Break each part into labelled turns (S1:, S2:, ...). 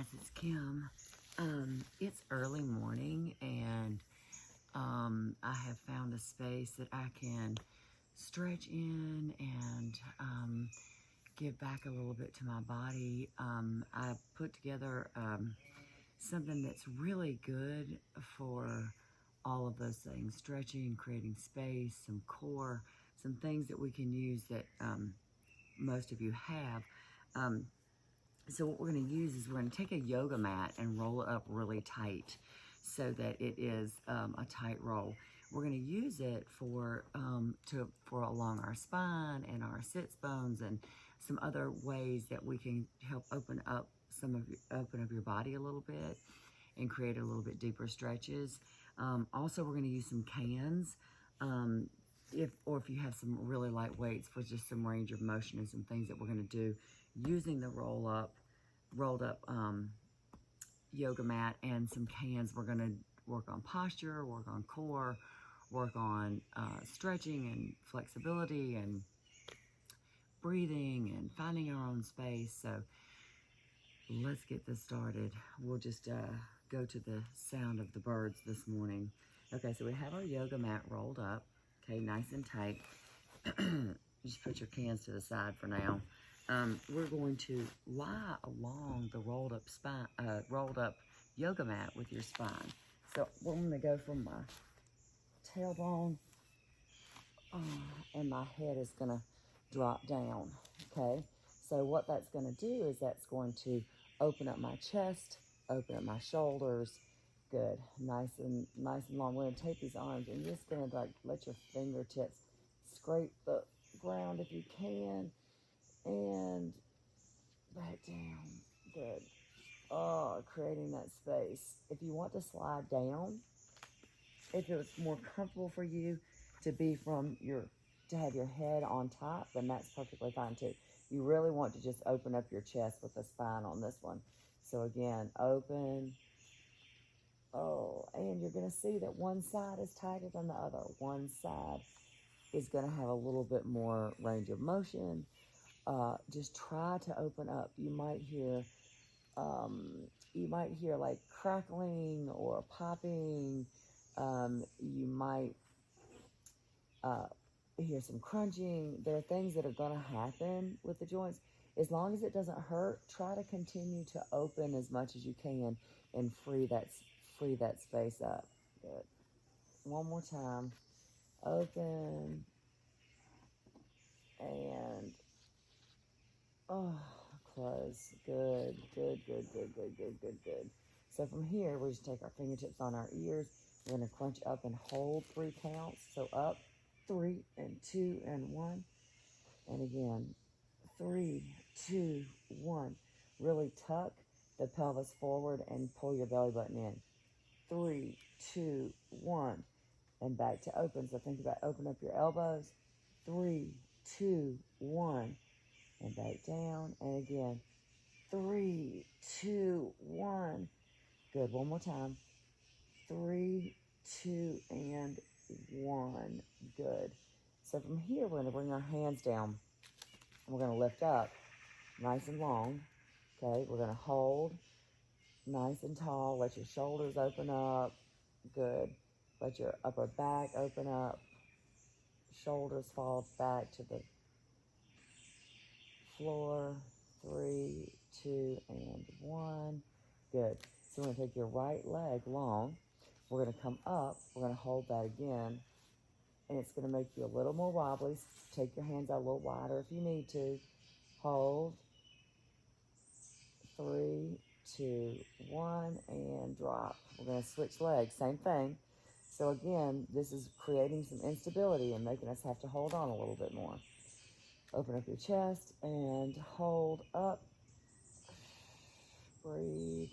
S1: guys, it's Kim. It's early morning and I have found a space that I can stretch in and give back a little bit to my body. I put together something that's really good for all of those things: stretching, creating space, some core, some things that we can use that most of you have. So what we're going to use is we're going to take a yoga mat and roll it up really tight so that it is a tight roll. We're going to use it for along our spine and our sits bones and some other ways that we can help open up your body a little bit and create a little bit deeper stretches. Also, we're going to use some cans. If you have some really light weights for just some range of motion and some things that we're going to do using the rolled up yoga mat and some cans. We're going to work on posture, work on core, work on stretching and flexibility and breathing and finding our own space. So let's get this started. We'll just go to the sound of the birds this morning. Okay, so we have our yoga mat rolled up, okay, nice and tight. Just put your cans to the side for now. We're going to lie along the rolled up yoga mat with your spine. So we're going to go from my tailbone, and my head is going to drop down. Okay. So what that's going to do is that's going to open up my chest, open up my shoulders. Good, nice and long. We're going to take these arms and you're just going to let your fingertips scrape the ground if you can. And back down. Good. Oh, creating that space. If you want to slide down, if it's more comfortable for you to have your head on top, then that's perfectly fine too. You really want to just open up your chest with the spine on this one. So again, open. Oh, and you're going to see that one side is tighter than the other. One side is going to have a little bit more range of motion. Just try to open up. You might hear like crackling or popping. You might hear some crunching. There are things that are going to happen with the joints. As long as it doesn't hurt, try to continue to open as much as you can and free that space up. Good. One more time. Open and close. Good. So from here, we just take our fingertips on our ears. We're going to crunch up and hold 3 counts. So up, 3 and 2 and 1. And again, 3, 2, 1. Really tuck the pelvis forward and pull your belly button in. 3, 2, 1. And back to open. So think about open up your elbows. 3, 2, 1. And back down. And again, 3, 2, 1. Good. One more time. 3, 2, and 1. Good. So from here, we're going to bring our hands down. We're going to lift up nice and long. Okay. We're going to hold nice and tall. Let your shoulders open up. Good. Let your upper back open up. Shoulders fall back to the floor. 3, 2, and 1. Good. So we're going to take your right leg long. We're going to come up. We're going to hold that again. And it's going to make you a little more wobbly. Take your hands out a little wider if you need to. Hold. 3, 2, 1, and drop. We're going to switch legs. Same thing. So again, this is creating some instability and making us have to hold on a little bit more. Open up your chest and hold up. Breathe.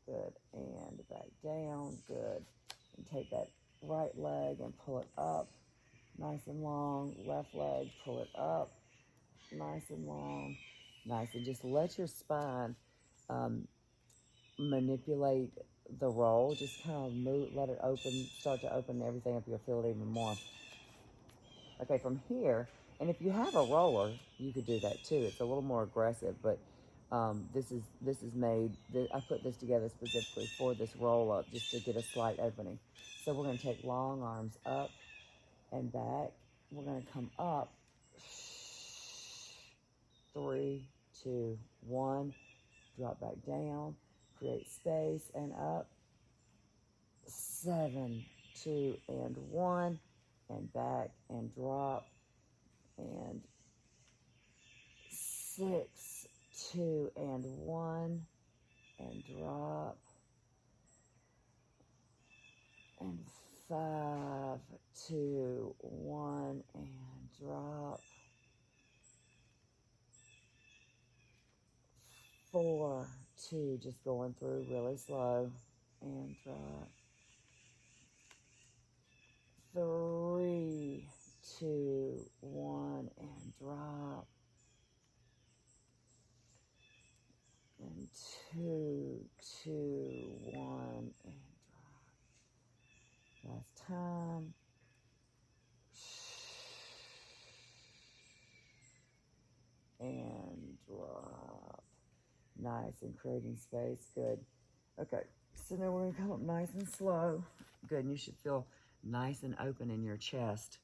S1: Good. And back down. Good. And take that right leg and pull it up. Nice and long. Left leg, pull it up. Nice and long. Nice. And just let your spine manipulate the roll. Just kind of move, let it open, start to open everything up. You'll feel it even more. Okay, from here, And if you have a roller, you could do that too. It's a little more aggressive, but this is made. I put this together specifically for this roll up, just to get a slight opening. So we're going to take long arms up and back. We're going to come up. 3, 2, 1. Drop back down. Create space and up. 7, 2, and 1. And back and drop. And 6, 2, and 1. And drop. And 5, 2, 1, and drop. 4, 2, just going through really slow, and drop. 3, 2, 1, and drop. And 2, 2, 1, and drop. Last time. And drop. Nice, and creating space. Good. Okay, so now we're going to come up nice and slow. Good, and you should feel nice and open in your chest.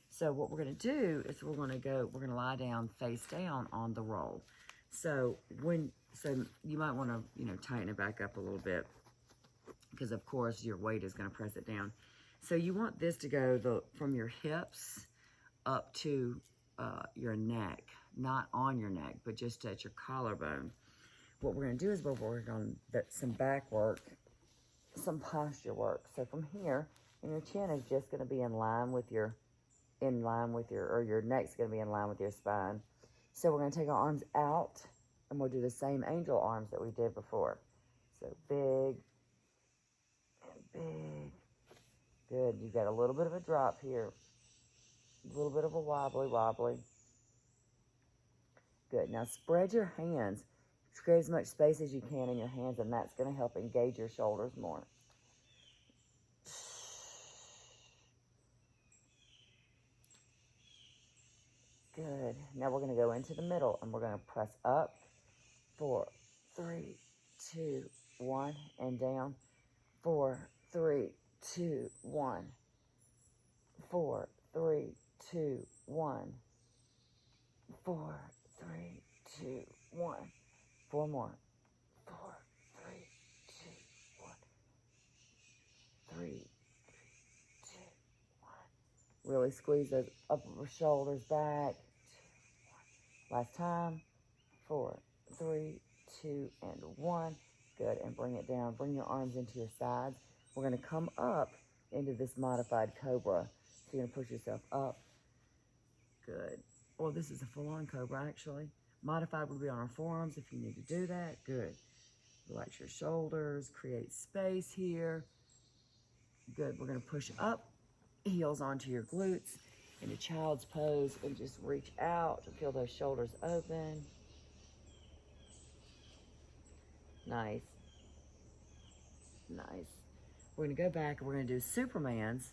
S1: So what we're going to do is we're going to lie down face down on the roll. So you might want to, tighten it back up a little bit, because of course your weight is going to press it down. So you want this to go from your hips up to your neck, not on your neck, but just at your collarbone. What we're going to do is we're working on some back work, some posture work. So from here, and your chin is just going to be in line with your neck's going to be in line with your spine. So we're going to take our arms out, and we'll do the same angel arms that we did before. So big and big. Good. You got a little bit of a drop here. A little bit of a wobbly. Good. Now spread your hands. Create as much space as you can in your hands, and that's going to help engage your shoulders more. Good. Now we're going to go into the middle, and we're going to press up. 4, 3, 2, 1, and down. 4, 3, 2, 1. 4, 3, 2, 1. 4, 3, 2, 1. 4 more. 4, 3, 2, 1. 3, 3, 2, 1. Really squeeze those upper shoulders back. 2, 1. Last time. 4, 3, 2, and 1. Good. And bring it down. Bring your arms into your sides. We're going to come up into this modified cobra. So you're going to push yourself up. Good. Well, this is a full-on cobra, actually. Modified would be on our forearms if you need to do that. Good. Relax your shoulders. Create space here. Good. We're going to push up, heels onto your glutes, into child's pose, and just reach out to feel those shoulders open. Nice. Nice. We're going to go back and we're going to do Supermans.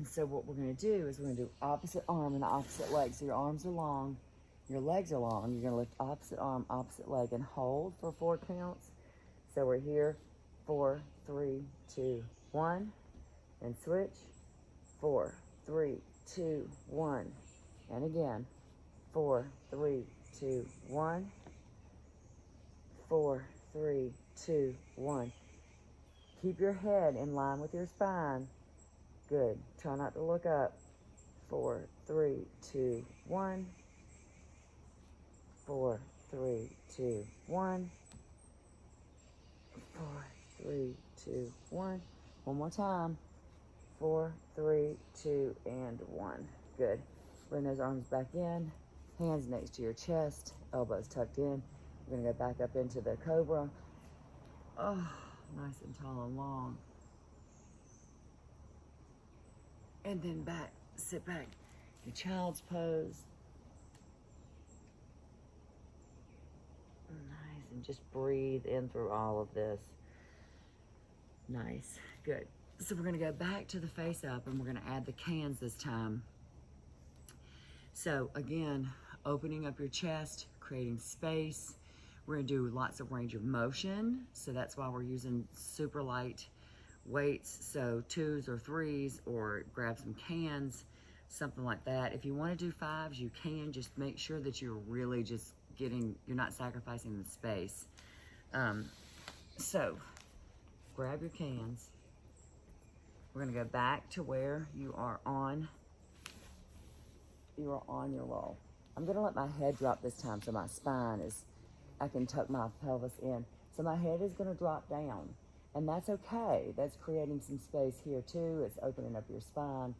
S1: So what we're going to do is we're going to do opposite arm and opposite leg. So your arms are long, your legs are long. You're going to lift opposite arm, opposite leg, and hold for 4 counts. So we're here. 4, 3, 2, 1. And switch. 4, 3, 2, 1. And again. 4, 3, 2, 1. 4, 3, 2, 1. Keep your head in line with your spine. Good. Try not to look up. 4, 3, 2, 1. 4, 3, 2, 1. 4, 3, 2, 1. One more time. 4, 3, 2, and 1. Good. Bring those arms back in. Hands next to your chest. Elbows tucked in. We're going to go back up into the cobra. Oh, nice and tall and long. And then back. Sit back. Your child's pose. Nice. And just breathe in through all of this. Nice. Good. So we're going to go back to the face up, and we're going to add the cans this time. So So again, opening up your chest, creating space. We're gonna do lots of range of motion. So that's why we're using super light weights. So 2s or 3s, or grab some cans, something like that. If you wanna do 5s, you can. Just make sure that you're really just you're not sacrificing the space. So grab your cans. We're gonna go back to where you are on your roll. I'm gonna let my head drop this time so my spine is, I can tuck my pelvis in. So my head is gonna drop down, and that's okay. That's creating some space here too. It's opening up your spine.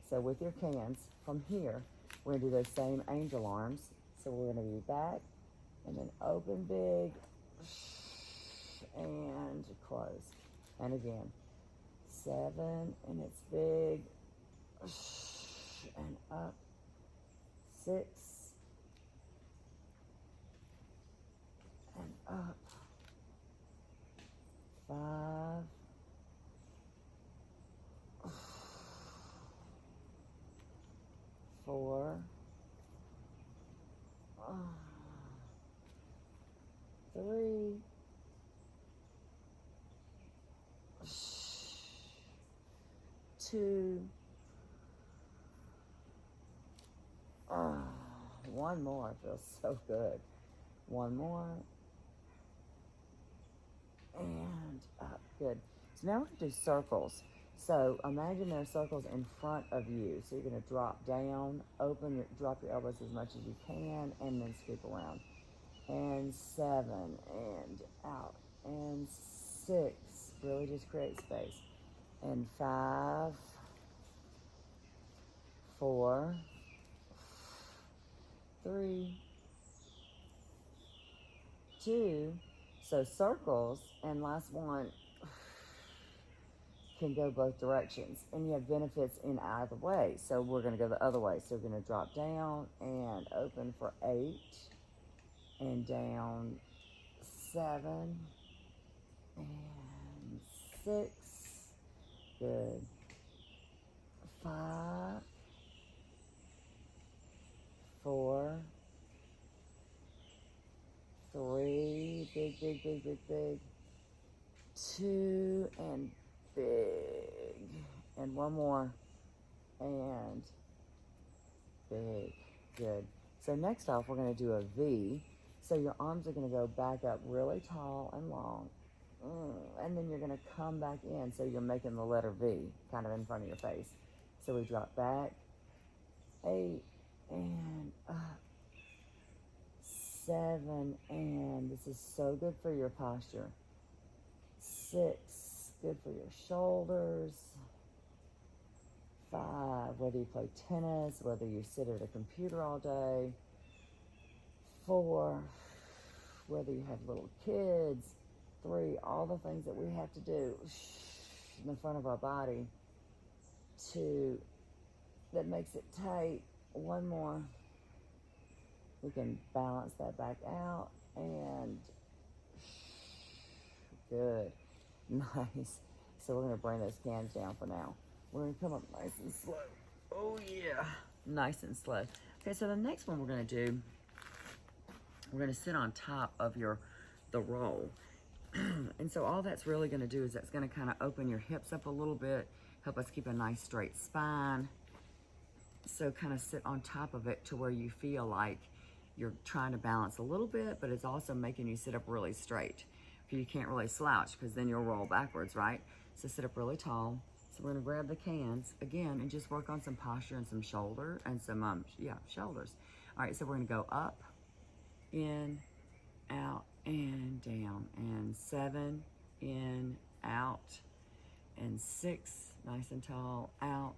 S1: So with your cans, from here, we're gonna do those same angel arms. So we're gonna be back, and then open big, and close. And again, 7, and it's big, and up, 6, and up, 5, 4, 3, 2, one more. Feels so good. One more, and up. Good. So now we're going to do circles. So imagine there are circles in front of you. So you're going to drop down, drop your elbows as much as you can, and then scoop around. And 7, and out, and 6. Really just create space. And 5, 4, 3, 2. So circles, and last one, can go both directions, and you have benefits in either way. So we're going to go the other way. So we're going to drop down and open for 8, and down 7, and 6. Good. 5, 4, 3, big, big, big, big, big, 2, and big, and one more, and big. Good. So next off, we're going to do a V. So your arms are going to go back up really tall and long, and then you're going to come back in, so you're making the letter V kind of in front of your face. So we drop back, 8, and up, 7, and this is so good for your posture. 6, good for your shoulders. 5, whether you play tennis, whether you sit at a computer all day. 4, whether you have little kids. 3, all the things that we have to do in the front of our body. 2, that makes it tight. One more. We can balance that back out, and good. Nice. So we're going to bring those cans down for now. We're going to come up nice and slow. Oh yeah. Nice and slow. Okay, so the next one we're going to do, we're going to sit on top of the roll. And so all that's really going to do is that's going to kind of open your hips up a little bit, help us keep a nice straight spine. So kind of sit on top of it to where you feel like you're trying to balance a little bit, but it's also making you sit up really straight. You can't really slouch because then you'll roll backwards, right? So sit up really tall. So we're gonna grab the cans again and just work on some posture and some shoulder and some, shoulders. All right, so we're gonna go up, in, out, and down, and 7, in, out, and 6, nice and tall, out,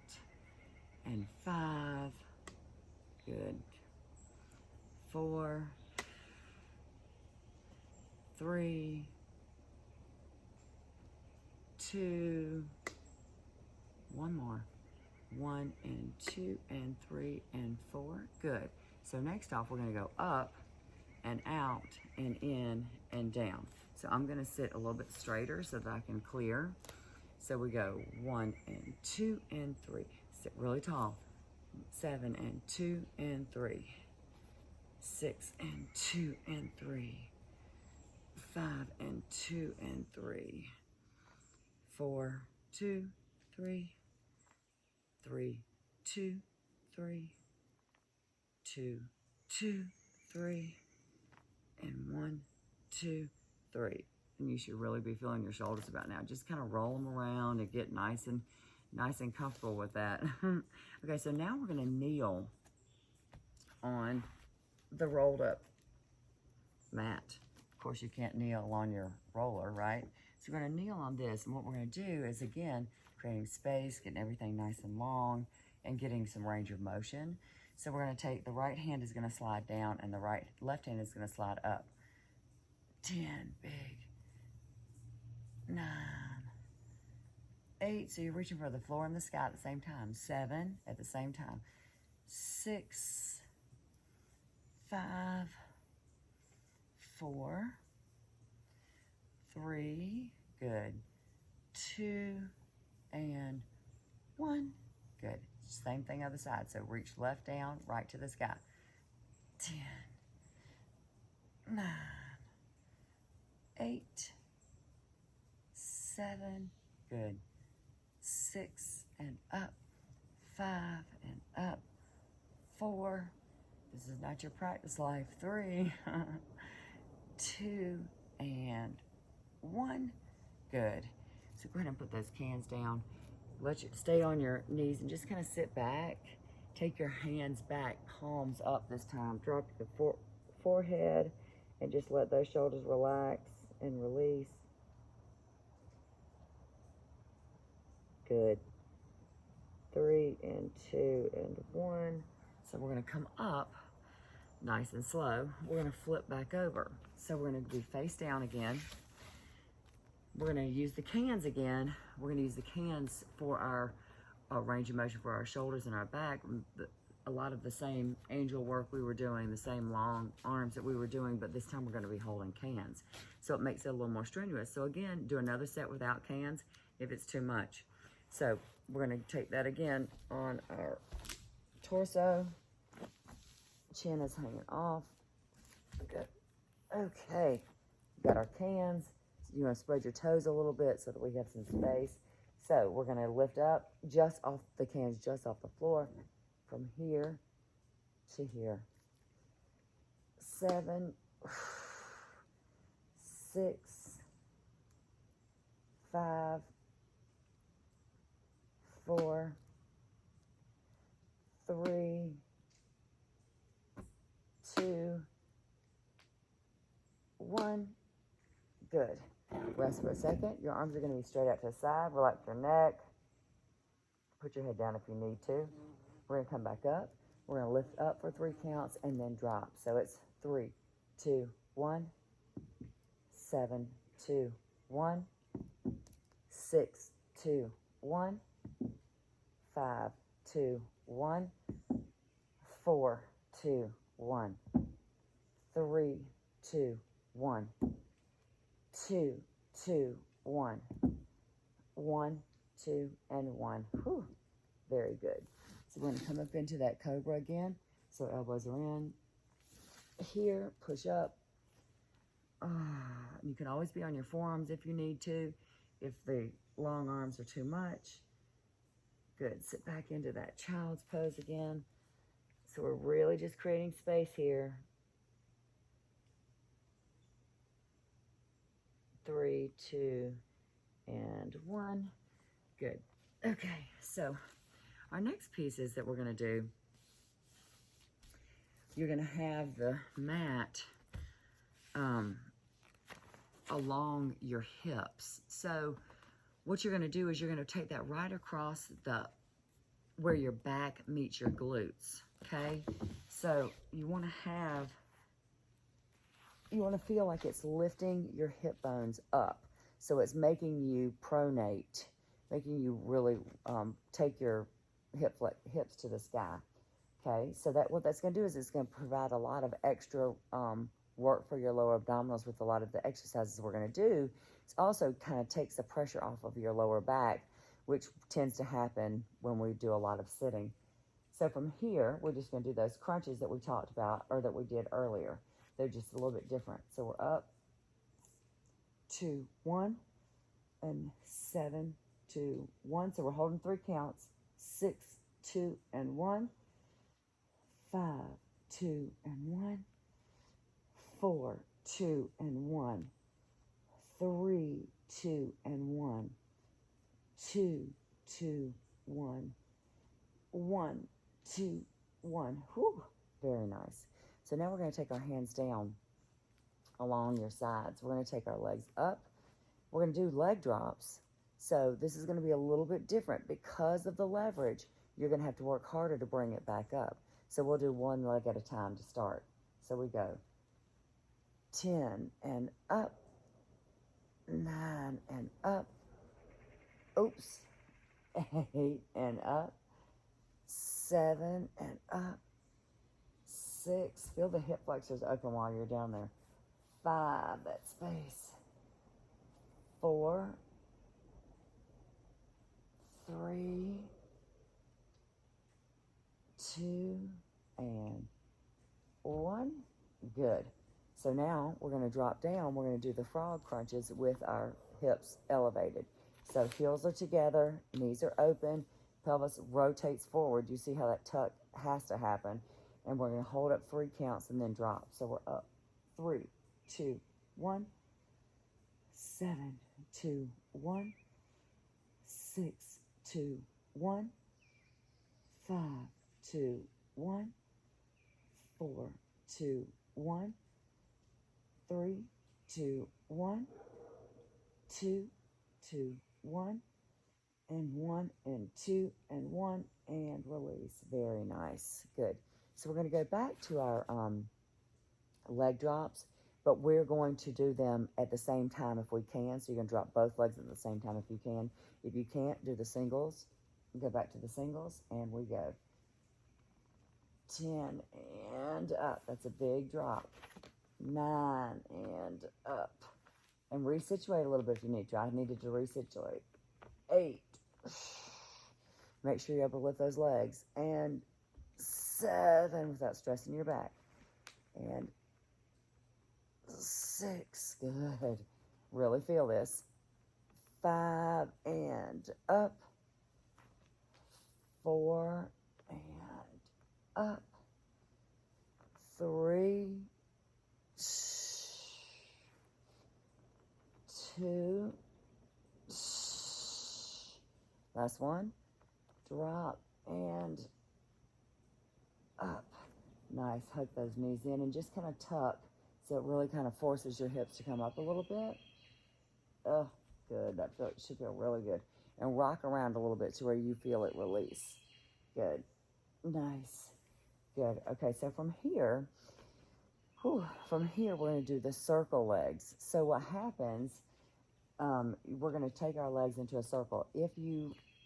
S1: and 5, good, 4, 3, 2, one more, 1 and 2 and 3 and 4, good. So next off, we're gonna go up and out and in and down. So I'm gonna sit a little bit straighter so that I can clear. So we go 1 and 2 and 3, sit really tall, 7 and 2 and 3, 6 and 2 and 3, 5 and 2 and 3, 4, 2, 3, 3, 2, 3, 2, 2, 3, and 1, 2, 3. And you should really be feeling your shoulders about now. Just kind of roll them around and get nice and comfortable with that. Okay, so now we're gonna kneel on the rolled up mat. Of course, you can't kneel on your roller, right? So we're gonna kneel on this, and what we're gonna do is, again, creating space, getting everything nice and long, and getting some range of motion. So we're gonna take, the right hand is gonna slide down, and the left hand is gonna slide up. 10, big. 9, 8, so you're reaching for the floor and the sky at the same time. 7 at the same time. 6, 5, 4, 3, good. 2 and 1, good. Same thing other side. So reach left down, right to the sky. 10, 9, 8, 7, good. 6 and up, 5 and up, 4, this is not your practice life, 3, 2 and 1, good. So go ahead and put those cans down. Let you stay on your knees and just kind of sit back. Take your hands back, palms up this time. Drop the forehead and just let those shoulders relax and release. Good. 3 and 2 and 1. So we're going to come up nice and slow. We're going to flip back over. So we're going to be face down again. We're going to use the cans again. We're going to use the cans for our range of motion for our shoulders and our back. A lot of the same angel work we were doing, the same long arms that we were doing, but this time we're going to be holding cans. So it makes it a little more strenuous. So again, do another set without cans if it's too much. So we're going to take that again on our torso. Chin is hanging off. Good. Okay. Got our cans. You want to spread your toes a little bit so that we have some space. So we're going to lift up just off the cans, just off the floor, from here to here. 7, 6, 5, 4, 3, 2, 1. Good. Rest for a second. Your arms are going to be straight out to the side. Relax your neck. Put your head down if you need to. We're going to come back up. We're going to lift up for 3 counts and then drop. So it's 3, 2, 1, 7, 2, 1, 6, 2, 1, 5, 2, 1, 4, 2, 1, 3, 2, 1, 2, 2, 1, 1, 2, and 1. Whew. Very good. So we're going to come up into that cobra again. So elbows are in. Here, push up. You can always be on your forearms if you need to, if the long arms are too much. Good. Sit back into that child's pose again. So we're really just creating space here. 3, 2, and 1. Good. Okay, so our next pieces that we're going to do, you're going to have the mat along your hips. So what you're going to do is you're going to take that right across where your back meets your glutes, okay? So you want to feel like it's lifting your hip bones up. So it's making you pronate, making you really take your hips to the sky. Okay, so what that's going to do is it's going to provide a lot of extra work for your lower abdominals with a lot of the exercises we're going to do. It also kind of takes the pressure off of your lower back, which tends to happen when we do a lot of sitting. So from here, we're just going to do those crunches that we talked about, or that we did earlier. They're just a little bit different. So we're up, 2, 1, and 7, 2, 1. So we're holding 3 counts. 6, 2, and 1. 5, 2, and 1. 4, 2, and 1. 3, 2, and 1. 2, 2, 1. 1, 2, 1. Whew. Very nice. So now we're going to take our hands down along your sides. We're going to take our legs up. We're going to do leg drops. So this is going to be a little bit different because of the leverage. You're going to have to work harder to bring it back up. So we'll do one leg at a time to start. So we go 10 and up, 9 and up, oops, 8 and up, 7 and up, 6, feel the hip flexors open while you're down there, 5, that space, 4, 3, 2, and 1. Good. So now we're going to drop down. We're going to do the frog crunches with our hips elevated. So heels are together, knees are open, pelvis rotates forward. You see how that tuck has to happen. And we're going to hold up 3 counts and then drop. So we're up, 3, 2, 1, 7, 2, 1, 6, 2, 1, 5, 2, 1, 4, 2, 1, 3, 2, 1, 2, 2, 1, and 1, and 2, and 1, and release. Very nice. Good. So we're going to go back to our leg drops, but we're going to do them at the same time if we can. So you're going to drop both legs at the same time if you can. If you can't, do the singles. Go back to the singles, and we go 10 and up. That's a big drop. 9 and up. And resituate a little bit if you need to. I needed to resituate. 8. Make sure you're able to lift those legs. And 7 without stressing your back. And 6. Good. Really feel this. 5 and up. 4 and up. 3, 2, last one, drop and up. Nice. Hug those knees in and just kind of tuck so it really kind of forces your hips to come up a little bit. Oh, good. That should feel really good. And rock around a little bit to where you feel it release. Good. Nice. Good. Okay, so from here, we're going to do the circle legs. So what happens, we're going to take our legs into a circle.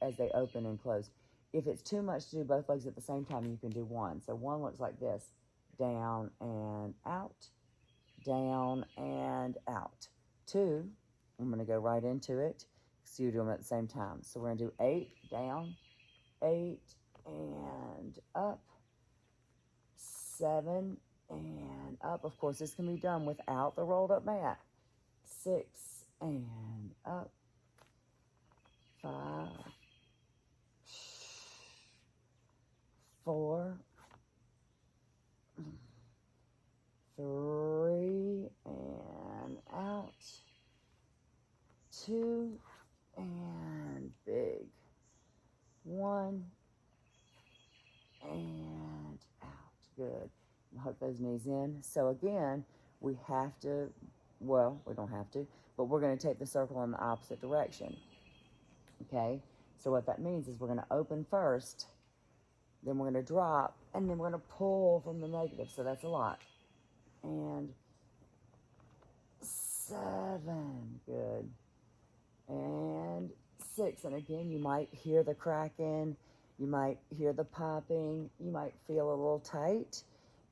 S1: As they open and close, if it's too much to do both legs at the same time, you can do one. So one looks like this, down and out, down and out. 2, I'm going to go right into it, so you do them at the same time. So we're going to do 8, down, 8, and up, 7, and up. Of course, this can be done without the rolled up mat. 6, and up, 5, 4, 3, and out, 2, and big, 1, and out. Good. Hook those knees in. So again, we have to, well, we don't have to, but we're going to take the circle in the opposite direction. Okay? So what that means is we're going to open first, then we're going to drop, and then we're going to pull from the negative. So that's a lot. And 7. Good. And 6. And again, you might hear the cracking. You might hear the popping. You might feel a little tight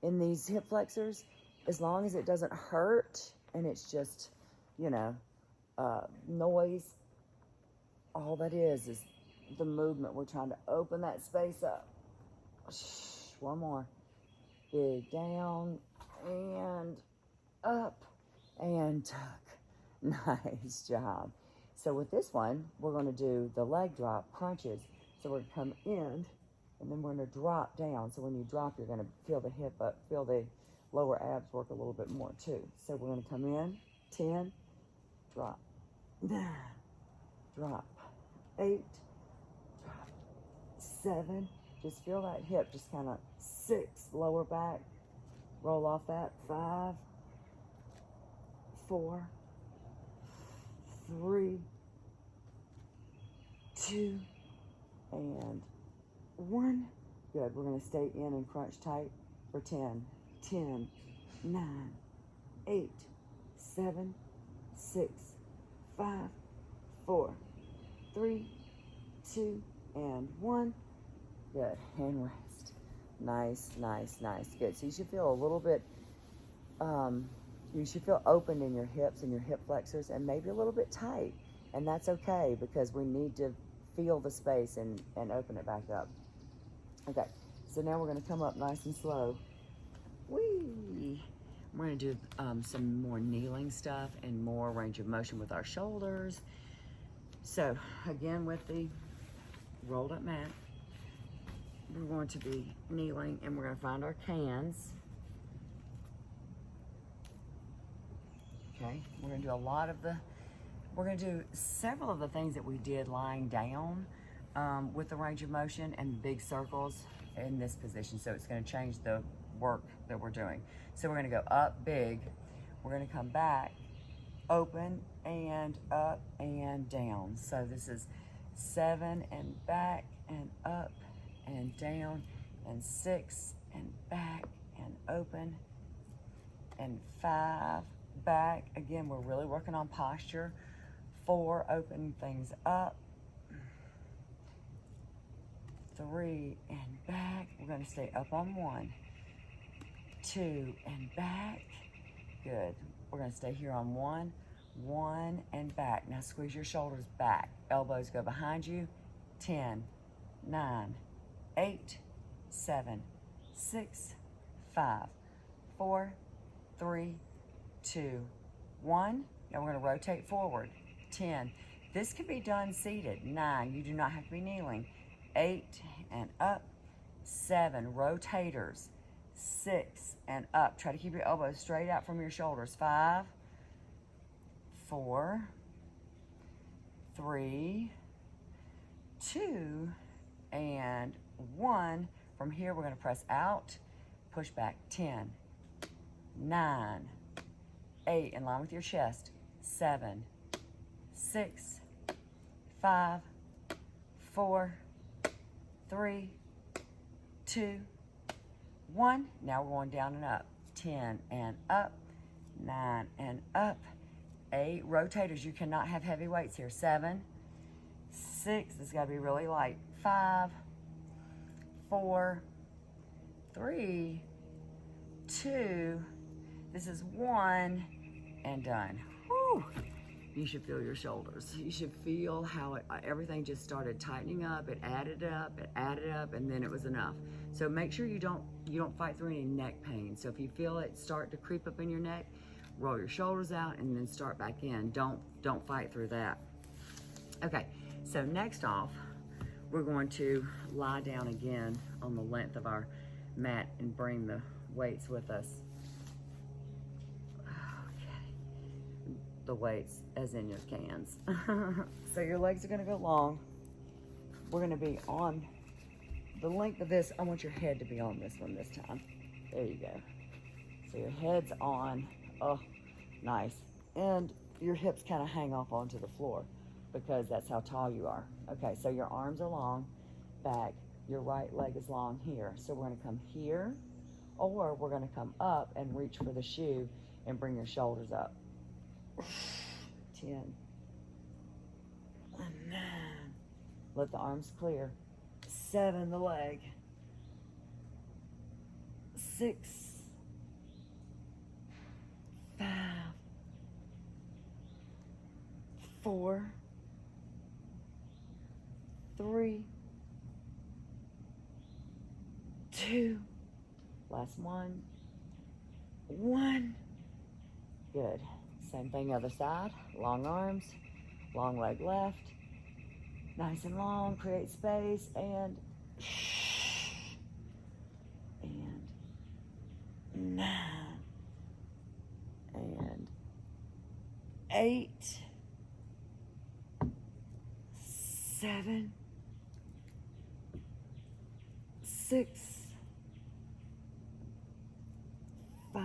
S1: in these hip flexors. As long as it doesn't hurt and it's just, noise, all that is the movement. We're trying to open that space up. One more. Big down and up and tuck. Nice job. So with this one, we're going to do the leg drop crunches. So we're going to come in and then we're going to drop down. So when you drop, you're going to feel the hip up, feel the lower abs work a little bit more too. So we're going to come in, 10, drop, 9, drop, 8, drop, 7. Just feel that hip, just kind of 6, lower back, roll off that, 5, 4, 3, 2, and 1. Good. We're going to stay in and crunch tight for 10, 10, 9, 8, 7, 6, 5, 4, 3, 2, and 1. Good. And rest. Nice, nice, nice. Good. So you should feel a little bit, you should feel open in your hips and your hip flexors and maybe a little bit tight. And that's okay because we need to feel the space and open it back up. Okay. So now we're going to come up nice and slow. Whee! We're going to do some more kneeling stuff and more range of motion with our shoulders. So again, with the rolled up mat, we're going to be kneeling and we're going to find our cans. Okay, we're going to do we're going to do several of the things that we did lying down with the range of motion and big circles in this position. So it's going to change the work that we're doing. So we're going to go up big. We're going to come back, open and up and down. So this is 7 and back and up and down and 6 and back and open and 5 back. Again, we're really working on posture. 4, open things up. 3 and back. We're going to stay up on 1. 2 and back. Good. We're going to stay here on 1. 1 and back. Now squeeze your shoulders back. Elbows go behind you. 10, 9, 8, 7, 6, 5, 4, 3, 2, 1. Now we're going to rotate forward. 10. This can be done seated. 9. You do not have to be kneeling. 8 and up. 7. Rotators. 6 and up. Try to keep your elbows straight out from your shoulders. 5, 4, 3, 2, and 1. From here, we're going to press out, push back. 10, 9, 8, in line with your chest. 7, 6, 5, 4, 3, 2, 1. Now we're going down and up. 10 and up, 9 and up, 8. Rotators, you cannot have heavy weights here. 7, 6, this has got to be really light. 5, 4, 3, 2, this is 1, and done. Whew. You should feel your shoulders. You should feel how everything just started tightening up. It added up, and then it was enough. So make sure you don't fight through any neck pain. So if you feel it start to creep up in your neck, roll your shoulders out and then start back in. Don't fight through that. Okay, so next off, we're going to lie down again on the length of our mat and bring the weights with us. Okay, the weights as in your cans. So your legs are gonna go long. We're gonna be on the length of this. I want your head to be on this one this time. There you go. So your head's on. Oh, nice. And your hips kind of hang off onto the floor because that's how tall you are. Okay, so your arms are long, back. Your right leg is long here. So we're gonna come here, or we're gonna come up and reach for the shoe and bring your shoulders up. 10, 9, let the arms clear. 7, the leg. 6, 5, 4, 3, 2. Last one. 1. Good. Same thing other side. Long arms, long leg left. Nice and long, create space, and 9, and 8, 7, 6, 5,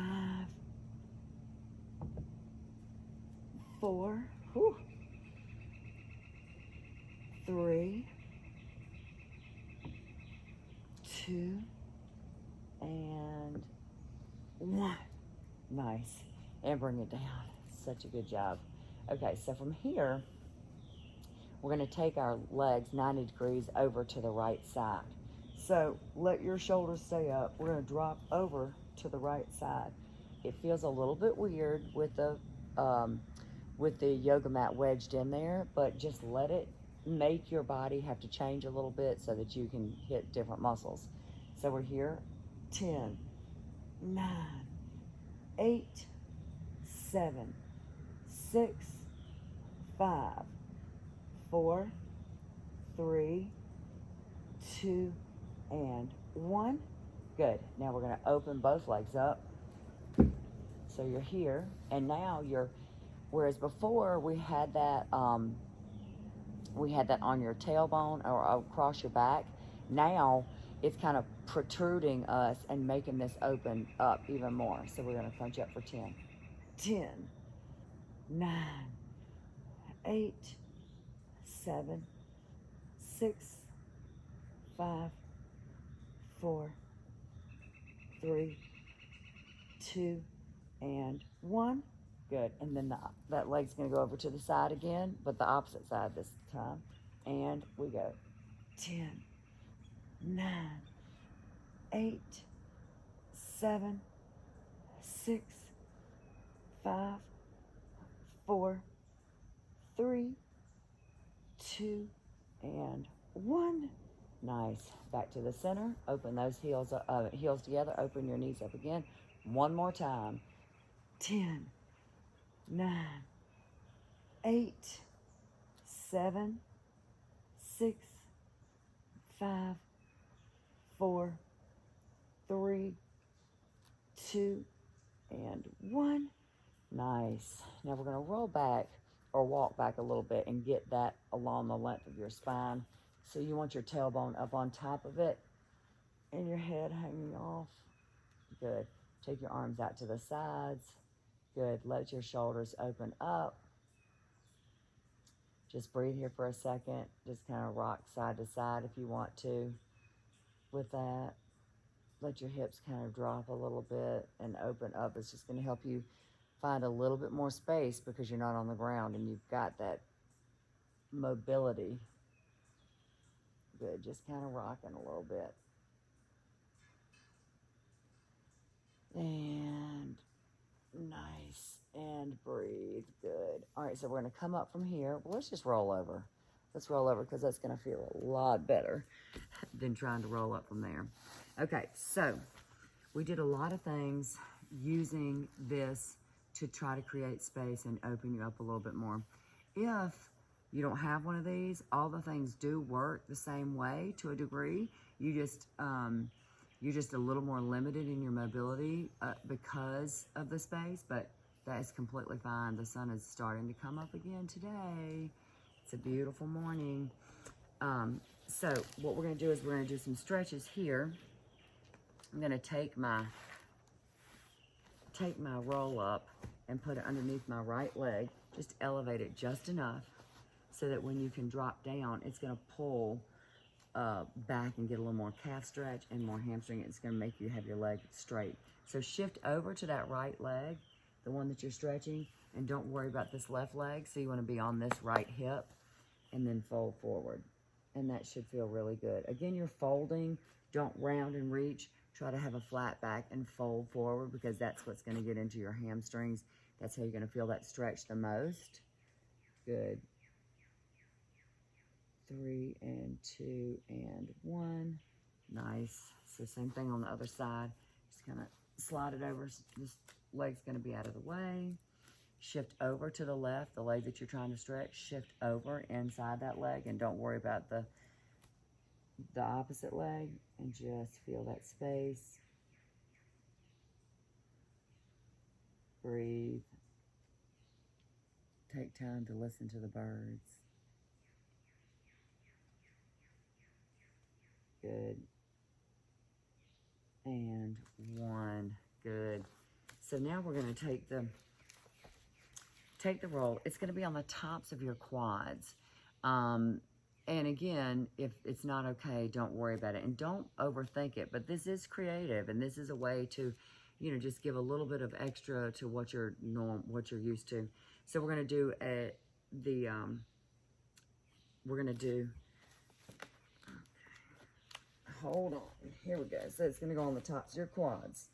S1: 4, 3, 2, and 1. Nice. And bring it down. Such a good job. Okay, so from here, we're going to take our legs 90 degrees over to the right side. So let your shoulders stay up. We're going to drop over to the right side. It feels a little bit weird with the yoga mat wedged in there, but just let it make your body have to change a little bit so that you can hit different muscles. So we're here. 10, 9, 8, 7, 6, 5, 4, 3, 2, and 1. Good. Now we're going to open both legs up. So you're here, and now you're, whereas before we had that on your tailbone or across your back. Now it's kind of protruding us and making this open up even more. So we're going to punch up for 10. 10, 9, 8, 7, 6, 5, 4, 3, 2, and 1. Good. And then that leg's going to go over to the side again, but the opposite side this time. And we go 10, 9, 8, 7, 6, 5, 4, 3, 2, and 1. Nice. Back to the center. Open those heels together. Open your knees up again. One more time. 10, 9, 8, 7, 6, 5, 4, 3, 2, and 1. Nice. Now we're going to roll back or walk back a little bit and get that along the length of your spine. So you want your tailbone up on top of it and your head hanging off. Good. Take your arms out to the sides. Good. Let your shoulders open up. Just breathe here for a second. Just kind of rock side to side if you want to with that. Let your hips kind of drop a little bit and open up. It's just going to help you find a little bit more space because you're not on the ground and you've got that mobility. Good. Just kind of rocking a little bit. And nice. And breathe. Good. All right, so we're going to come up from here. Well, let's just roll over. Let's roll over because that's going to feel a lot better than trying to roll up from there. Okay, so we did a lot of things using this to try to create space and open you up a little bit more. If you don't have one of these, all the things do work the same way to a degree. You're just a little more limited in your mobility because of the space, but that is completely fine. The sun is starting to come up again today. It's a beautiful morning. So what we're going to do is we're going to do some stretches here. I'm going to take my roll up and put it underneath my right leg. Just elevate it just enough so that when you can drop down, it's going to pull back and get a little more calf stretch and more hamstring. It's going to make you have your leg straight. So shift over to that right leg, the one that you're stretching, and don't worry about this left leg. So you want to be on this right hip and then fold forward. And that should feel really good. Again, you're folding. Don't round and reach. Try to have a flat back and fold forward because that's what's going to get into your hamstrings. That's how you're going to feel that stretch the most. Good. 3 and 2 and 1. Nice. So same thing on the other side. Just kind of slide it over. This leg's going to be out of the way. Shift over to the left, the leg that you're trying to stretch. Shift over inside that leg, and don't worry about the opposite leg, and just feel that space. Breathe. Take time to listen to the birds. Good. And one. Good. So now we're going to take the roll. It's going to be on the tops of your quads. And again, if it's not okay, don't worry about it. And don't overthink it. But this is creative, and this is a way to, you know, just give a little bit of extra to what you're used to. So we're going to do hold on, here we go. So it's going to go on the tops of your quads.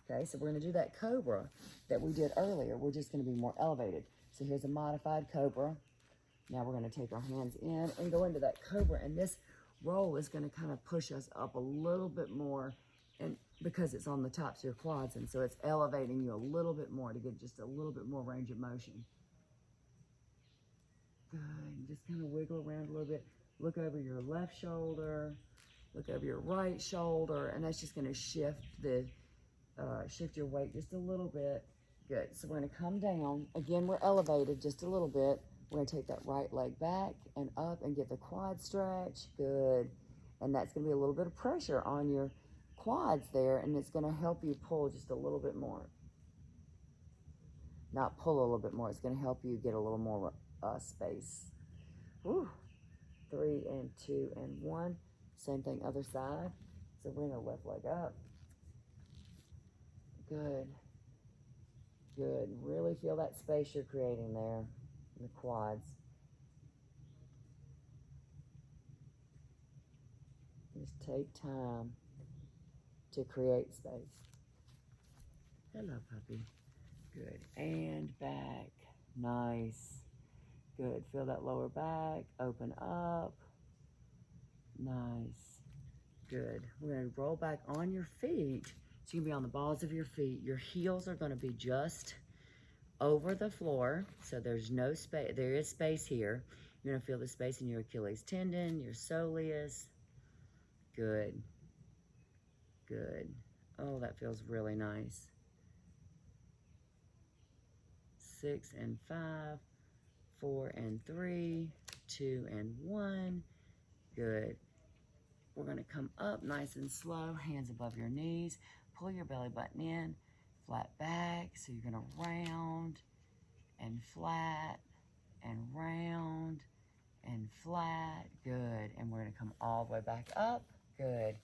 S1: Okay, so we're going to do that cobra that we did earlier. We're just going to be more elevated. So here's a modified cobra. Now we're going to take our hands in and go into that cobra, and this roll is going to kind of push us up a little bit more, and because it's on the tops of your quads, and so it's elevating you a little bit more to get just a little bit more range of motion. Good. Just kind of wiggle around a little bit. Look over your left shoulder. Look over your right shoulder, and that's just going to shift your weight just a little bit. Good. So we're going to come down. Again, we're elevated just a little bit. We're going to take that right leg back and up and get the quad stretch. Good. And that's going to be a little bit of pressure on your quads there, and it's going to help you pull just a little bit more. Not pull a little bit more. It's going to help you get a little more space. Whew. 3 and 2 and 1. Same thing, other side. So bring the left leg up. Good. Good. Really feel that space you're creating there in the quads. Just take time to create space. Hello, puppy. Good. And back. Nice. Good. Feel that lower back. Open up. Nice. Good. We're going to roll back on your feet. So you're going to be on the balls of your feet. Your heels are going to be just over the floor. So there's no space. There is space here. You're going to feel the space in your Achilles tendon, your soleus. Good. Good. Oh, that feels really nice. 6 and 5, 4 and 3, 2 and 1. Good. We're going to come up nice and slow, hands above your knees. Pull your belly button in, flat back. So you're going to round and flat and round and flat. Good. And we're going to come all the way back up. Good.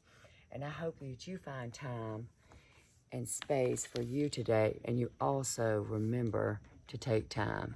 S1: And I hope that you find time and space for you today, and you also remember to take time.